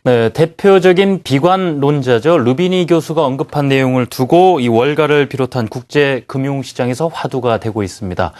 네, 대표적인 비관론자죠. 루비니 교수가 언급한 내용을 두고 이 월가를 비롯한 국제 금융시장에서 화두가 되고 있습니다.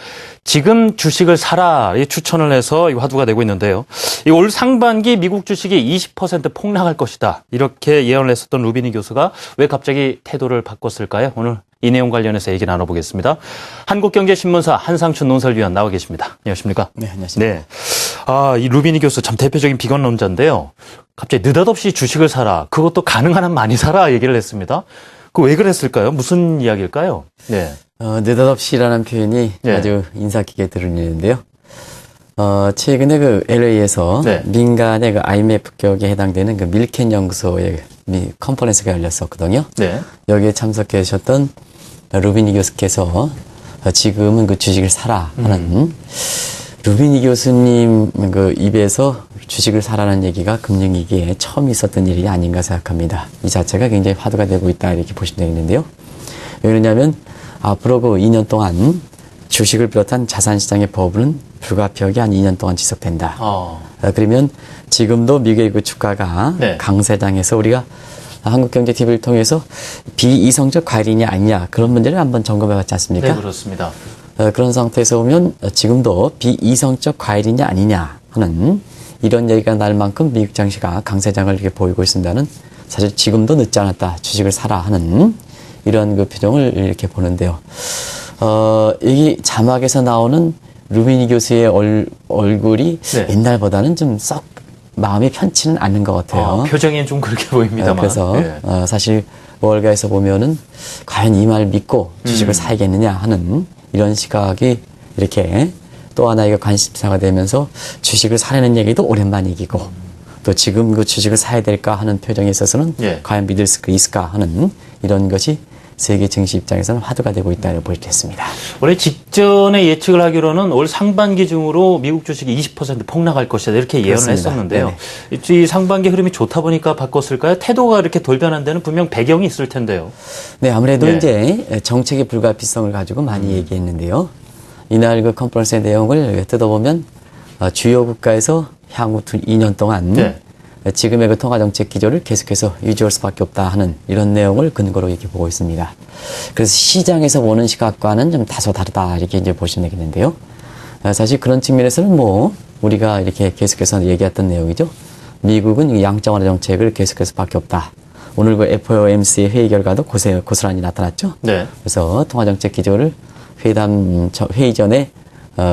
지금 주식을 사라 이 추천을 해서 이 화두가 되고 있는데요. 올 상반기 미국 주식이 20% 폭락할 것이다. 이렇게 예언을 했었던 루비니 교수가 왜 갑자기 태도를 바꿨을까요? 오늘 이 내용 관련해서 얘기 나눠보겠습니다. 한국경제신문사 한상춘 논설위원 나와 계십니다. 안녕하십니까? 네, 안녕하십니까? 네. 이 루비니 교수 참 대표적인 비관론자인데요. 갑자기 느닷없이 주식을 사라. 그것도 가능한 한 많이 사라 얘기를 했습니다. 그 왜 그랬을까요? 무슨 이야기일까요? 네. 느닷없이라는 표현이 네. 아주 인상 깊게 들리는데요. 최근에 그 LA에서 네. 민간의 그 IMF 격에 해당되는 그 밀켄 연구소의 컨퍼런스가 열렸었거든요. 네. 여기에 참석해 계셨던 루비니 교수께서 지금은 그 주식을 사라 하는 루비니 교수님 그 입에서 주식을 사라는 얘기가 금융위기에 처음 있었던 일이 아닌가 생각합니다. 이 자체가 굉장히 화두가 되고 있다 이렇게 보시면 되겠는데요. 왜 그러냐면 앞으로 그 2년 동안 주식을 비롯한 자산시장의 버블은 불가피하게 한 2년 동안 지속된다. 그러면 지금도 미국의 그 주가가 네. 강세장에서 우리가 한국경제TV를 통해서 비이성적 과일이냐 아니냐 그런 문제를 한번 점검해 봤지 않습니까? 네, 그렇습니다. 그런 상태에서 보면 지금도 비이성적 과일이냐 아니냐 하는 이런 얘기가 날 만큼 미국 증시가 강세장을 이렇게 보이고 있습니다는 사실 지금도 늦지 않았다. 주식을 사라 하는 이런 그 표정을 이렇게 보는데요. 이 자막에서 나오는 루비니 교수의 얼굴이 네. 옛날보다는 좀 썩 마음이 편치는 않는 것 같아요. 표정이 좀 그렇게 보입니다만. 그래서 네. 사실 월가에서 보면은 과연 이 말 믿고 주식을 사야겠느냐 하는 이런 시각이 이렇게 또 하나의 관심사가 되면서 주식을 사려는 얘기도 오랜만 얘기고 또 지금 그 주식을 사야 될까 하는 표정에 있어서는 예. 과연 믿을 수 있을까 하는 이런 것이 세계 증시 입장에서는 화두가 되고 있다고 볼 수 있습니다. 원래 직전에 예측을 하기로는 올 상반기 중으로 미국 주식이 20% 폭락할 것이다 이렇게 예언을 그렇습니다. 했었는데요. 이 상반기 흐름이 좋다 보니까 바꿨을까요? 태도가 이렇게 돌변한 데는 분명 배경이 있을 텐데요. 네, 아무래도 예. 이제 정책의 불가피성을 가지고 많이 얘기했는데요. 이날 그 컨퍼런스의 내용을 뜯어보면 주요 국가에서 향후 2년 동안 네. 지금의 그 통화정책 기조를 계속해서 유지할 수밖에 없다 하는 이런 내용을 근거로 이렇게 보고 있습니다. 그래서 시장에서 보는 시각과는 좀 다소 다르다 이렇게 이제 보시면 되겠는데요. 사실 그런 측면에서는 뭐 우리가 이렇게 계속해서 얘기했던 내용이죠. 미국은 양적 완화 정책을 계속해서 수밖에 없다. 오늘 그 FOMC 회의 결과도 고스란히 나타났죠. 네. 그래서 통화정책 기조를 회의 전에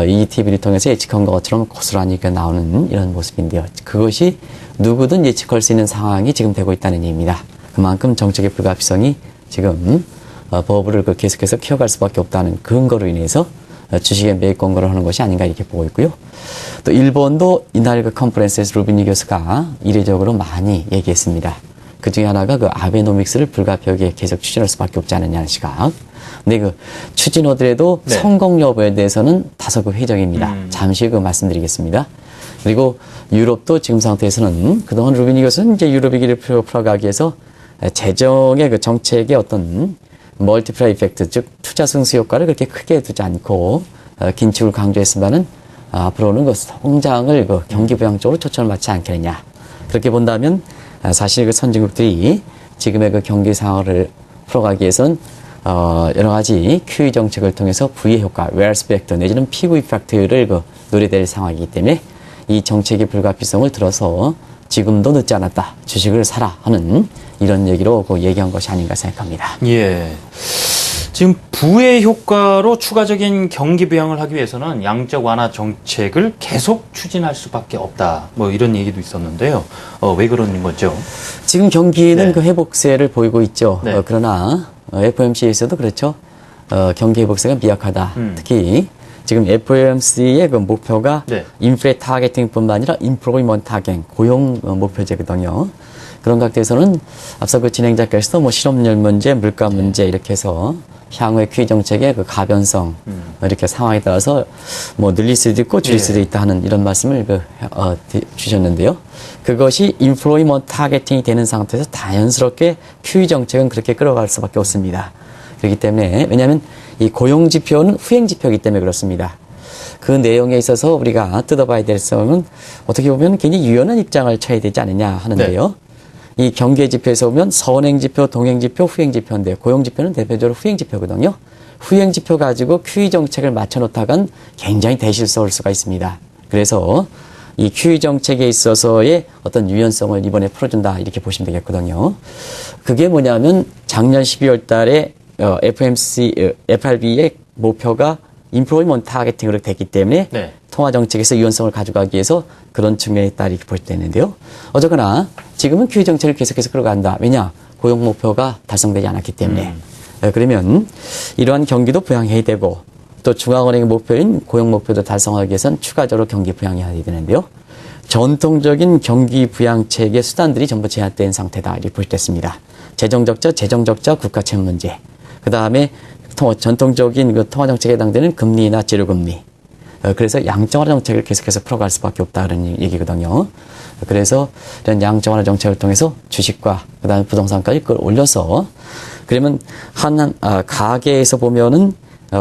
이 TV를 통해서 예측한 것처럼 고스란히 나오는 이런 모습인데요. 그것이 누구든 예측할 수 있는 상황이 지금 되고 있다는 얘기입니다. 그만큼 정책의 불가피성이 지금 버블을 계속해서 키워갈 수밖에 없다는 근거로 인해서 주식의 매입 권고를 하는 것이 아닌가 이렇게 보고 있고요. 또 일본도 이날 그 컨퍼런스에서 루비니 교수가 이례적으로 많이 얘기했습니다. 그 중에 하나가 그 아베노믹스를 불가피하게 계속 추진할 수밖에 없지 않느냐는 시각. 근데 그 추진하더라도 네. 성공 여부에 대해서는 다소 그 회적입니다. 잠시 그 말씀드리겠습니다. 그리고 유럽도 지금 상태에서는 그동안 루비니 교수는 이제 유럽 위기를 풀어가기 위해서 재정의 그 정책의 어떤 멀티플라이 이펙트, 즉 투자 승수 효과를 그렇게 크게 두지 않고 긴축을 강조했으면은 앞으로는 그 성장을 그 경기 부양 쪽으로 초점을 맞지 않겠느냐. 그렇게 본다면 사실 그 선진국들이 지금의 그 경기 상황을 풀어가기 위해서는 여러 가지 QE 정책을 통해서 부의 효과, 웨얼스 팩터 내지는 피부 이펙트를 그 노려될 상황이기 때문에 이 정책의 불가피성을 들어서 지금도 늦지 않았다. 주식을 사라 하는 이런 얘기로 그 얘기한 것이 아닌가 생각합니다. 예. 지금 부의 효과로 추가적인 경기 부양을 하기 위해서는 양적 완화 정책을 계속 추진할 수밖에 없다. 뭐 이런 얘기도 있었는데요. 왜 그런 거죠? 지금 경기는 네. 그 회복세를 보이고 있죠. 네. 그러나 FOMC에서도 그렇죠. 경기 회복세가 미약하다. 특히 지금 FOMC의 그 목표가 네. 인플레 타겟팅뿐만 아니라 인플로이먼트 타겟, 고용 목표제거든요. 그런 각도에서는 앞서 그 진행자께서도 뭐 실업률 문제, 물가 문제 이렇게 해서 향후의 QE 정책의 그 가변성 이렇게 상황에 따라서 뭐 늘릴 수도 있고 줄일 수도 있다 하는 이런 말씀을 주셨는데요. 그것이 인플로이먼트 타겟팅이 되는 상태에서 자연스럽게 QE 정책은 그렇게 끌어갈 수밖에 없습니다. 그렇기 때문에 왜냐하면 이 고용 지표는 후행 지표이기 때문에 그렇습니다. 그 그 내용에 있어서 우리가 뜯어봐야 될 점은 어떻게 보면 굉장히 유연한 입장을 쳐야 되지 않느냐 하는데요. 이 경계지표에서 보면 선행지표, 동행지표, 후행지표인데 고용지표는 대표적으로 후행지표거든요. 후행지표 가지고 QE 정책을 맞춰놓다간 굉장히 대실수할 수가 있습니다. 그래서 이 QE 정책에 있어서의 어떤 유연성을 이번에 풀어준다 이렇게 보시면 되겠거든요. 그게 뭐냐면 작년 12월 달에 FRB의 목표가 인플로이먼트 타겟팅으로 됐기 때문에 네. 통화정책에서 유연성을 가져가기 위해서 그런 측면에 있다 이렇게 볼 수 있는데요. 어쨌거나 지금은 QE 정책을 계속해서 끌어간다. 왜냐? 고용 목표가 달성되지 않았기 때문에. 그러면 이러한 경기도 부양해야 되고 또 중앙은행의 목표인 고용 목표도 달성하기 위해서는 추가적으로 경기 부양해야 되는데요. 전통적인 경기 부양책의 수단들이 전부 제한된 상태다 이렇게 볼 수 있습니다. 재정적자, 재정적자, 국가 채무 문제. 그 다음에 전통적인 그 통화정책에 해당되는 금리나 재료금리. 그래서 양적완화 정책을 계속해서 풀어갈 수밖에 없다 그런 얘기거든요. 그래서 이런 양적완화 정책을 통해서 주식과 그다음에 부동산까지 끌어올려서 그러면 가계에서 보면은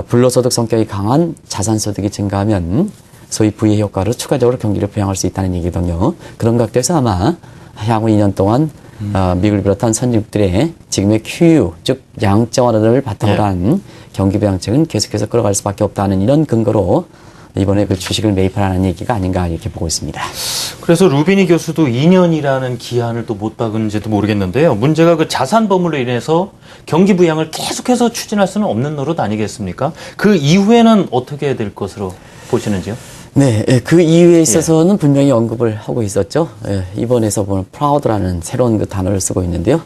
불로소득 성격이 강한 자산소득이 증가하면 소위 부의 효과로 추가적으로 경기를 부양할 수 있다는 얘기거든요. 그런 각도에서 아마 향후 2년 동안 미국을 비롯한 선진국들의 지금의 QE, 즉 양적 완화를 바탕으로 한 경기 부양책은 계속해서 끌어갈 수밖에 없다는 이런 근거로 이번에 그 주식을 매입하라는 얘기가 아닌가 이렇게 보고 있습니다. 그래서 루비니 교수도 2년이라는 기한을 또 못 박은지도 모르겠는데요. 문제가 그 자산 버물로 인해서 경기 부양을 계속해서 추진할 수는 없는 노릇 아니겠습니까? 그 이후에는 어떻게 될 것으로 보시는지요? 네, 그 이유에 있어서는 분명히 언급을 하고 있었죠. 이번에서 보는 프라우드라는 새로운 그 단어를 쓰고 있는데요.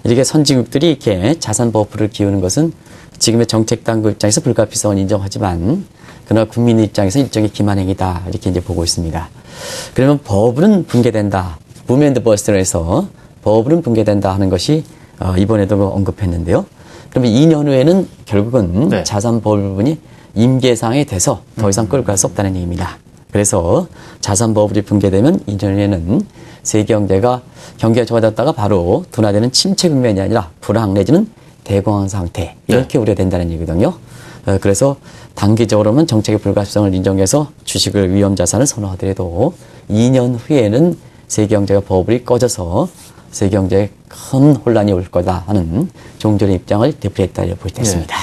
이렇게 선진국들이 이렇게 자산 버프를 키우는 것은 지금의 정책 당국 입장에서 불가피성은 인정하지만 그러나 국민의 입장에서 일종의 기만행위다 이렇게 이제 보고 있습니다. 그러면 버블은 붕괴된다. 붐 앤드 버스트로 해서 버블은 붕괴된다 하는 것이 이번에도 언급했는데요. 그러면 2년 후에는 결국은 자산 버블 부분이 임계상에 돼서 더 이상 끌고 갈 수 없다는 얘기입니다. 그래서 자산 버블이 붕괴되면 2년 후에는 세계 경기가 좋아졌다가 바로 둔화되는 침체 국면이 아니라 불황 내지는 대공황 상태 이렇게 우려된다는 얘기거든요. 그래서 단기적으로는 정책의 불가피성을 인정해서 주식을 위험 자산을 선호하더라도 2년 후에는 세계 경제가 버블이 꺼져서 세계 경제에 큰 혼란이 올 거다 하는 종전의 입장을 되풀이했다 이렇게 볼 수 있습니다.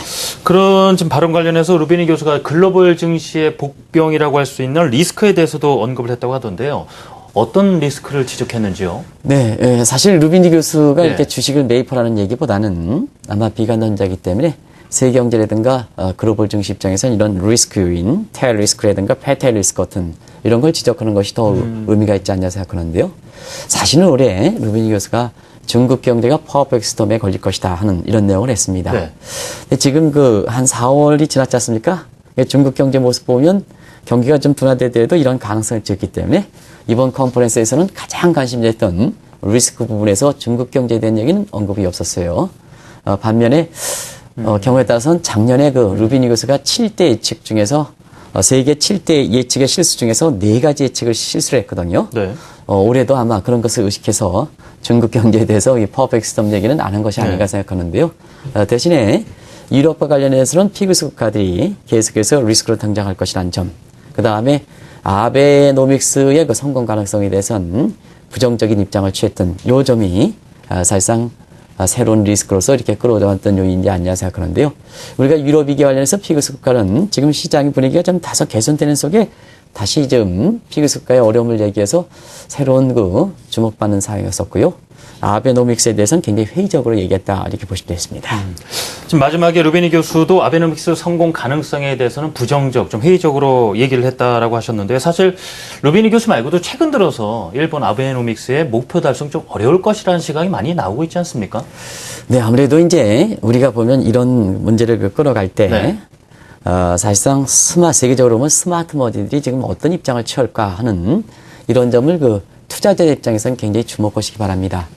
그런 지금 발언 관련해서 루비니 교수가 글로벌 증시의 복병이라고 할 수 있는 리스크에 대해서도 언급을 했다고 하던데요. 어떤 리스크를 지적했는지요? 네, 사실 루비니 교수가 이렇게 주식을 매입하라는 얘기보다는 아마 비관론자이기 때문에 세계 경제라든가 글로벌 증시 입장에서는 이런 리스크 요인, 테일 리스크라든가 페테일 리스크 같은 이런 걸 지적하는 것이 더 의미가 있지 않냐 생각하는데요. 사실은 올해 루비니 교수가 중국 경제가 퍼펙트 스톰에 걸릴 것이다 하는 이런 내용을 했습니다. 근데 지금 한 4월이 지났지 않습니까? 중국 경제 모습 보면 경기가 좀 둔화되더라도 이런 가능성을 지었기 때문에 이번 컨퍼런스에서는 가장 관심이 됐던 리스크 부분에서 중국 경제에 대한 얘기는 언급이 없었어요. 반면에 경우에 따라서는 작년에 루비니 교수가 7대 예측 중에서 세계 7대 예측의 실수 중에서 4가지 예측을 실수를 했거든요. 올해도 아마 그런 것을 의식해서 중국 경제에 대해서 이 퍼펙트 스톰 얘기는 안 한 것이 아닌가 생각하는데요. 대신에 유럽과 관련해서는 피그스 국가들이 계속해서 리스크로 등장할 것이라는 점. 그 다음에 아베노믹스의 그 성공 가능성에 대해서는 부정적인 입장을 취했던 요 점이 사실상 새로운 리스크로서 이렇게 끌어들였던 요인이 아니냐 생각하는데요. 우리가 유럽 위기 관련해서 피그스 국가는 지금 시장 분위기가 좀 다소 개선되는 속에 다시 좀 피그스 국가의 어려움을 얘기해서 새로운 주목받는 사항이었었고요. 아베노믹스에 대해서는 굉장히 회의적으로 얘기했다 이렇게 보시면 되겠습니다. 지금 마지막에 루비니 교수도 아베노믹스 성공 가능성에 대해서는 부정적, 좀 회의적으로 얘기를 했다라고 하셨는데 사실 루비니 교수 말고도 최근 들어서 일본 아베노믹스의 목표 달성 좀 어려울 것이라는 시각이 많이 나오고 있지 않습니까? 네, 아무래도 이제 우리가 보면 이런 문제를 끌어갈 때 사실상 세계적으로 보면 스마트 머니들이 지금 어떤 입장을 취할까 하는 이런 점을 투자자 입장에서는 굉장히 주목하시기 바랍니다.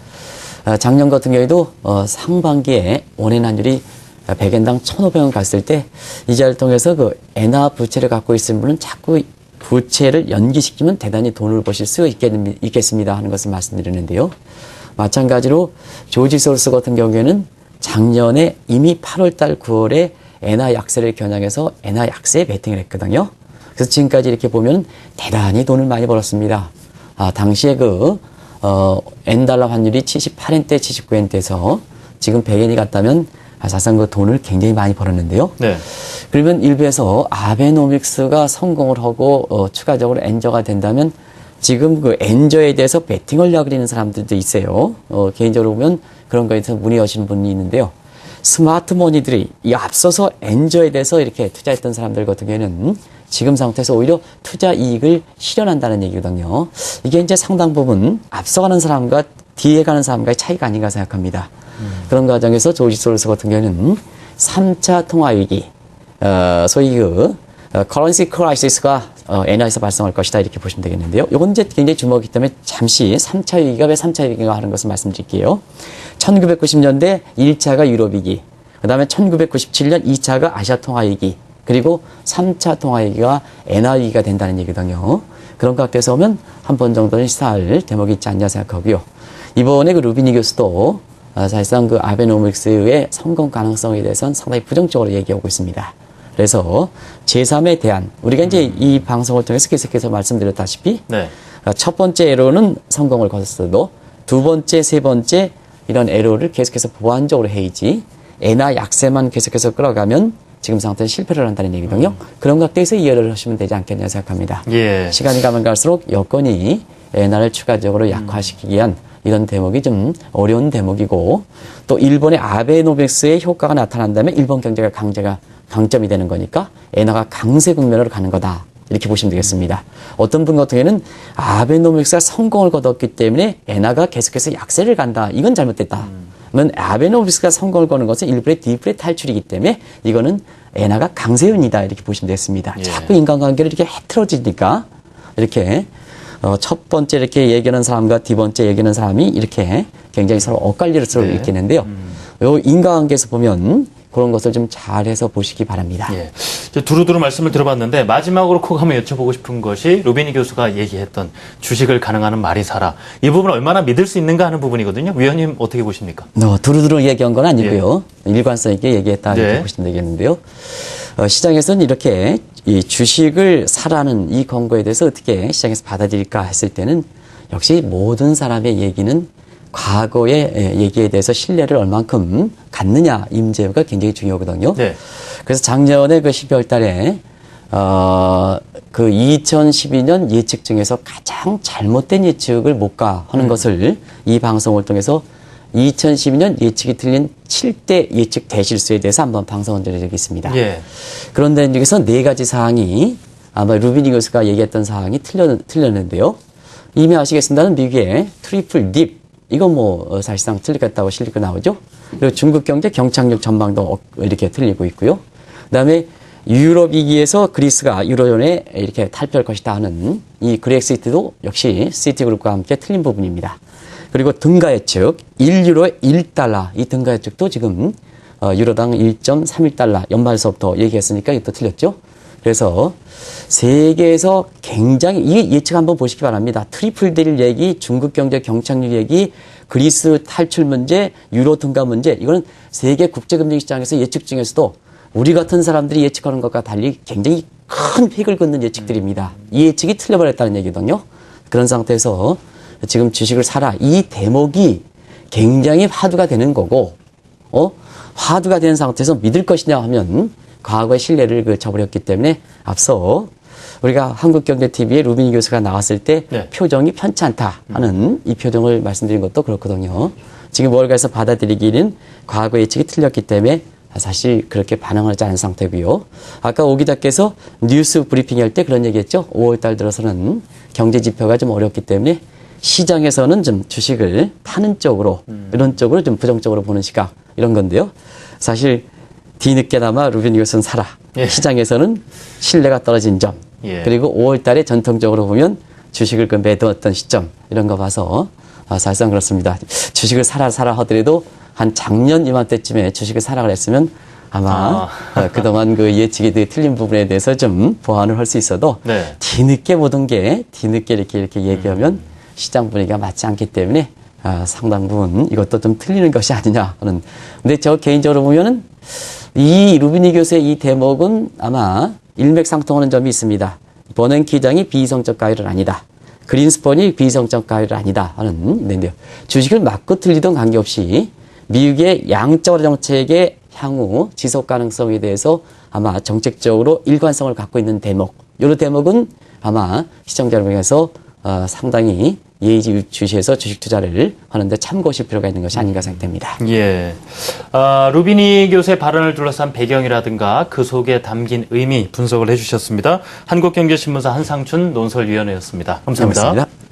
작년 같은 경우에도 상반기에 원인 환율이 100엔당 1,500원 갔을 때 이자를 통해서 엔화 부채를 갖고 있는 분은 자꾸 부채를 연기시키면 대단히 돈을 버실 수 있겠습니다 하는 것을 말씀드리는데요. 마찬가지로 조지 소로스 같은 경우에는 작년에 이미 8월달 9월에 엔화 약세를 겨냥해서 엔화 약세에 베팅을 했거든요. 그래서 지금까지 이렇게 보면 대단히 돈을 많이 벌었습니다. 당시에 N달러 환율이 78엔대, 79엔대에서 지금 100엔이 갔다면 사실상 그 돈을 굉장히 많이 벌었는데요. 네. 그러면 일부에서 아베노믹스가 성공을 하고 추가적으로 엔저가 된다면 지금 그 엔저에 대해서 베팅을 하려는 사람들도 있어요. 개인적으로 보면 그런 거에 대해서 문의하시는 분이 있는데요. 스마트머니들이 이 앞서서 엔저에 대해서 이렇게 투자했던 사람들 같은 경우에는 지금 상태에서 오히려 투자 이익을 실현한다는 얘기거든요. 이게 이제 상당 부분 앞서가는 사람과 뒤에 가는 사람과의 차이가 아닌가 생각합니다. 그런 과정에서 조지 소로스 같은 경우에는 3차 통화 위기, 소위 커런시 크라이시스가 엔화에서 발생할 것이다 이렇게 보시면 되겠는데요. 이건 이제 굉장히 주목이기 때문에 잠시 3차 위기가 왜 3차 위기가 하는 것을 말씀드릴게요. 1990년대 1차가 유럽 위기, 그 다음에 1997년 2차가 아시아 통화 위기, 그리고 3차 통화 위기가 엔화 위기가 된다는 얘기거든요. 그런 각도에서 보면 한 번 정도는 시사할 대목이 있지 않냐 생각하고요. 이번에 그 루비니 교수도 사실상 그 아베노믹스의 성공 가능성에 대해서는 상당히 부정적으로 얘기하고 있습니다. 그래서 제3의 대안, 우리가 이제 이 방송을 통해서 계속해서 말씀드렸다시피 네. 첫 번째 에러는 성공을 거뒀어도 두 번째, 세 번째 이런 에러를 계속해서 보완적으로 해야지 엔화 약세만 계속해서 끌어가면 지금 상태는 실패를 한다는 얘기거든요. 그런 각도에서 이해를 하시면 되지 않겠냐 생각합니다. 예. 시간이 가면 갈수록 여건이 엔화를 추가적으로 약화시키기 위한 이런 대목이 좀 어려운 대목이고 또 일본의 아베노믹스의 효과가 나타난다면 일본 경제가 강점이 되는 거니까 엔화가 강세 국면으로 가는 거다. 이렇게 보시면 되겠습니다. 어떤 분 같은 경우에는 아베노믹스가 성공을 거뒀기 때문에 엔화가 계속해서 약세를 간다. 이건 잘못됐다. 그러면 아베노믹스가 성공을 거는 것은 일부의 디플의 탈출이기 때문에 이거는 엔화가 강세운이다. 이렇게 보시면 되겠습니다. 예. 자꾸 인간관계를 이렇게 해틀어지니까 이렇게 첫 번째 이렇게 얘기하는 사람과 뒤 번째 얘기하는 사람이 이렇게 굉장히 서로 엇갈릴 수 네. 있겠는데요. 요 인과관계에서 보면 그런 것을 좀 잘해서 보시기 바랍니다. 예. 두루두루 말씀을 들어봤는데 마지막으로 콕 한번 여쭤보고 싶은 것이 루비니 교수가 얘기했던 주식을 가능하는 말이 사라. 이 부분을 얼마나 믿을 수 있는가 하는 부분이거든요. 위원님 어떻게 보십니까? 두루두루 얘기한 건 아니고요. 일관성 있게 얘기했다 이렇게 네. 보시면 되겠는데요. 시장에서는 이렇게 이 주식을 사라는 이 권고에 대해서 어떻게 시장에서 받아들일까 했을 때는 역시 모든 사람의 얘기는 과거의 얘기에 대해서 신뢰를 얼만큼 갖느냐 이 문제가 굉장히 중요하거든요. 네. 그래서 작년에 그 12월 달에 그 2012년 예측 중에서 가장 잘못된 예측을 못 가 하는 것을 이 방송을 통해서 2012년 예측이 틀린 7대 예측 대실수에 대해서 한번 방송을 드린 적이 있습니다. 예. 그런데 여기서 네 가지 사항이 아마 루비니 교수가 얘기했던 사항이 틀렸는데요. 이미 아시겠습니다는 미국의 트리플 딥 이건 뭐 사실상 틀리겠다고 실리가 나오죠. 그리고 중국 경제 경착륙 전망도 이렇게 틀리고 있고요. 그다음에 유럽 위기에서 그리스가 유로존에 이렇게 탈피할 것이다 하는 이 그렉시트도 역시 시티그룹과 함께 틀린 부분입니다. 그리고 등가 예측 1유로에 1달러 이 등가 예측도 지금 유로당 1.31달러 연말서부터 얘기했으니까 이것도 틀렸죠. 그래서 세계에서 굉장히 이 예측 한번 보시기 바랍니다. 트리플 딜 얘기, 중국 경제 경착륙 얘기, 그리스 탈출 문제, 유로 등가 문제 이거는 세계 국제금융시장에서 예측 중에서도 우리 같은 사람들이 예측하는 것과 달리 굉장히 큰 획을 긋는 예측들입니다. 이 예측이 틀려버렸다는 얘기거든요. 그런 상태에서 지금 주식을 사라. 이 대목이 굉장히 화두가 되는 거고, 화두가 된 상태에서 믿을 것이냐 하면 과거의 신뢰를 저버렸기 때문에 앞서 우리가 한국경제TV에 루비니 교수가 나왔을 때 네. 표정이 편치 않다 하는 이 표정을 말씀드린 것도 그렇거든요. 지금 월가에서 받아들이기는 과거 예측이 틀렸기 때문에 사실 그렇게 반응하지 않은 상태고요. 아까 오 기자께서 뉴스 브리핑 할 때 그런 얘기했죠. 5월달 들어서는 경제 지표가 좀 어렵기 때문에 시장에서는 좀 주식을 파는 쪽으로 이런 쪽으로 좀 부정적으로 보는 시각 이런 건데요. 사실 뒤늦게나마 루비니 교수는 사라. 예. 시장에서는 신뢰가 떨어진 점 예. 그리고 5월달에 전통적으로 보면 주식을 매도했던 시점 이런 거 봐서 사실상 그렇습니다. 주식을 사라 하더라도 한 작년 이맘때쯤에 주식을 사라 그랬으면 아마 그동안 그 예측이 틀린 부분에 대해서 좀 보완을 할 수 있어도 네. 뒤늦게 모든 게 뒤늦게 이렇게 얘기하면 시장 분위기가 맞지 않기 때문에 상당 부분 이것도 좀 틀리는 것이 아니냐 하는. 근데 저 개인적으로 보면은 이 루비니 교수의 이 대목은 아마 일맥상통하는 점이 있습니다. 버냉키 장이 비이성적 가율은 아니다. 그린스펀이 비이성적 가율은 아니다 하는 데인데요. 주식을 맞고 틀리던 관계없이 미국의 양적 정책의 향후 지속 가능성에 대해서 아마 정책적으로 일관성을 갖고 있는 대목, 이런 대목은 아마 시청자 여러분께서 상당히 예의주시해서 주식 투자를 하는데 참고하실 필요가 있는 것이 아닌가 생각됩니다. 예. 루비니 교수의 발언을 둘러싼 배경이라든가 그 속에 담긴 의미 분석을 해주셨습니다. 한국경제신문사 한상춘 논설위원회였습니다. 감사합니다. 고맙습니다.